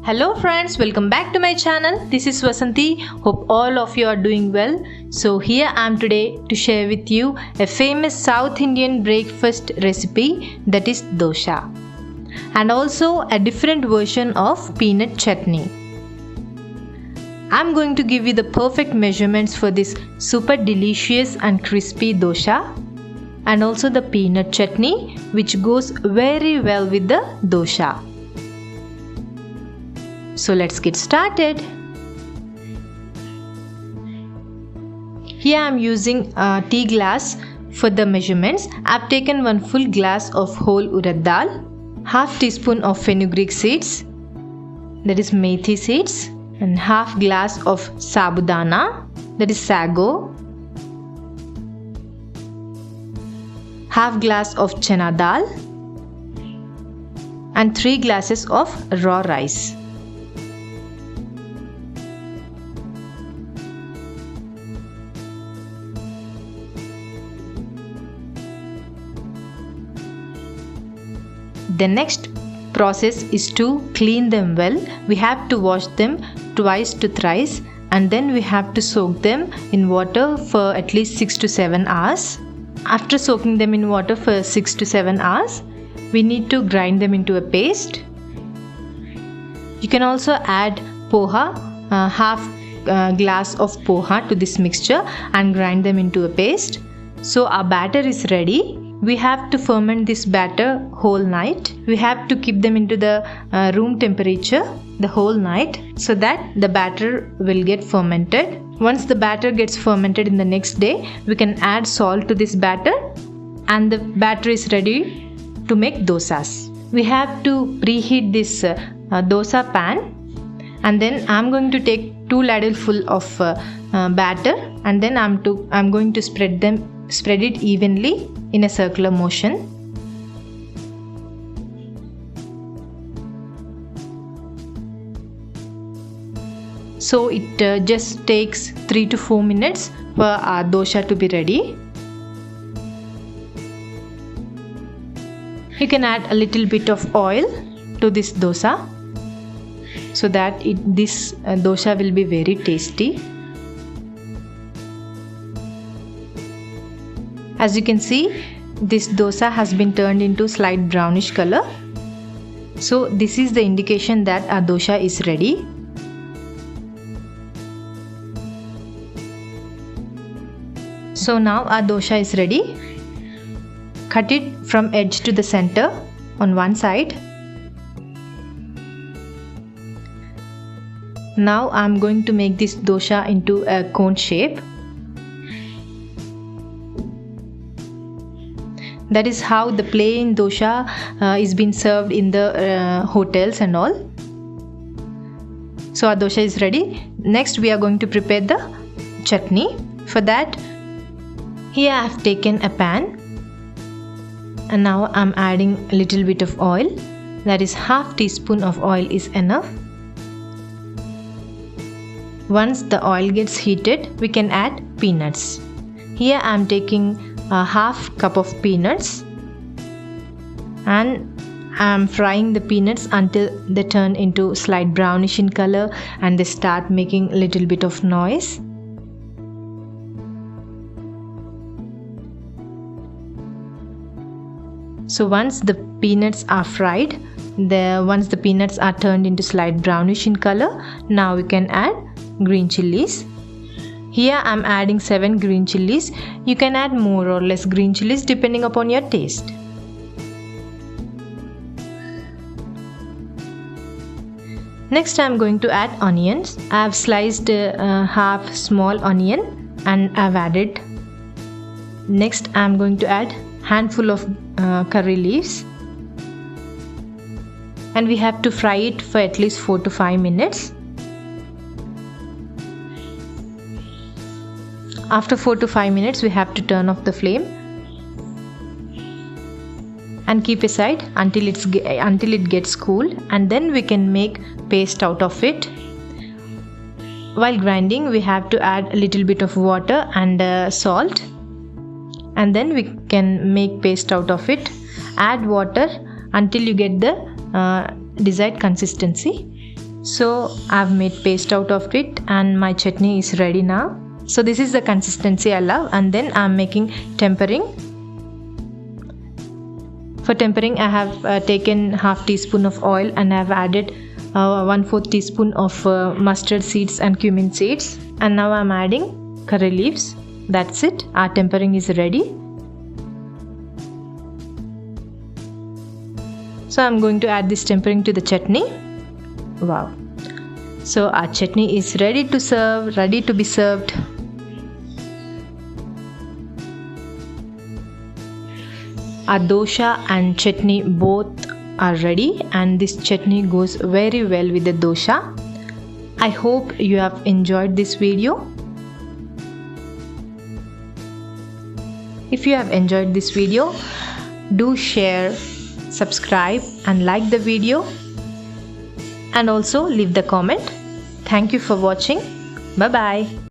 Hello friends, welcome back to my channel. This is Vasanthi. Hope all of you are doing well. So here I am today to share with you a famous South Indian breakfast recipe, that is dosa, and also a different version of peanut chutney. I am going to give you the perfect measurements for this super delicious and crispy dosa and also the peanut chutney, which goes very well with the dosa. So let's get started. Here I am using a tea glass for the measurements. I have taken 1 full glass of whole urad dal, half teaspoon of fenugreek seeds, that is methi seeds, and half glass of sabudana, that is sago, half glass of chana dal, and 3 glasses of raw rice. The next process is to clean them well. We have to wash them twice to thrice, and then we have to soak them in water for at least 6 to 7 hours. After soaking them in water for 6 to 7 hours, we need to grind them into a paste. You can also add poha, half glass of poha to this mixture and grind them into a paste. So our batter is ready. We have to ferment this batter whole night. We have to keep them into the room temperature the whole night so that the batter will get fermented. Once the batter gets fermented in the next day, we can add salt to this batter and the batter is ready to make dosas. We have to preheat this dosa pan, and then I'm going to take 2 ladle full of batter, and then I'm going to spread it evenly in a circular motion. So it just takes 3 to 4 minutes for our dosa to be ready. You can add a little bit of oil to this dosa so that this dosa will be very tasty. As you can see, this dosa has been turned into slight brownish color. So this is the indication that our dosa is ready. So now our dosa is ready. Cut it from edge to the center on one side. Now I am going to make this dosa into a cone shape. That is how the plain dosa is being served in the hotels and all. So our dosa is ready. Next we are going to prepare the chutney. For that, here I have taken a pan, and now I am adding a little bit of oil. That is half teaspoon of oil is enough. Once the oil gets heated, we can add peanuts. Here I am taking a half cup of peanuts, and I am frying the peanuts until they turn into slight brownish in color and they start making a little bit of noise. So once the peanuts are fried, once the peanuts are turned into slight brownish in color, now we can add green chilies. Here I am adding 7 green chilies. You can add more or less green chilies depending upon your taste. Next I am going to add onions. I have sliced half small onion and I have added. Next I am going to add handful of curry leaves, and we have to fry it for at least 4 to 5 minutes. After 4 to 5 minutes, we have to turn off the flame and keep aside until it gets cool, and then we can make paste out of it. While grinding, we have to add a little bit of water and salt, and then we can make paste out of it. Add water until you get the desired consistency. So I've made paste out of it and my chutney is ready now. So this is the consistency I love, and then I'm making tempering. For tempering I have taken half teaspoon of oil and I have added 1/4 teaspoon of mustard seeds and cumin seeds, and now I'm adding curry leaves. That's it, our tempering is ready. So I'm going to add this tempering to the chutney. Wow. So our chutney is ready to serve, ready to be served. Our dosa and chutney both are ready, and this chutney goes very well with the dosa. I hope you have enjoyed this video. If you have enjoyed this video, do share, subscribe and like the video, and also leave the comment. Thank you for watching. Bye bye.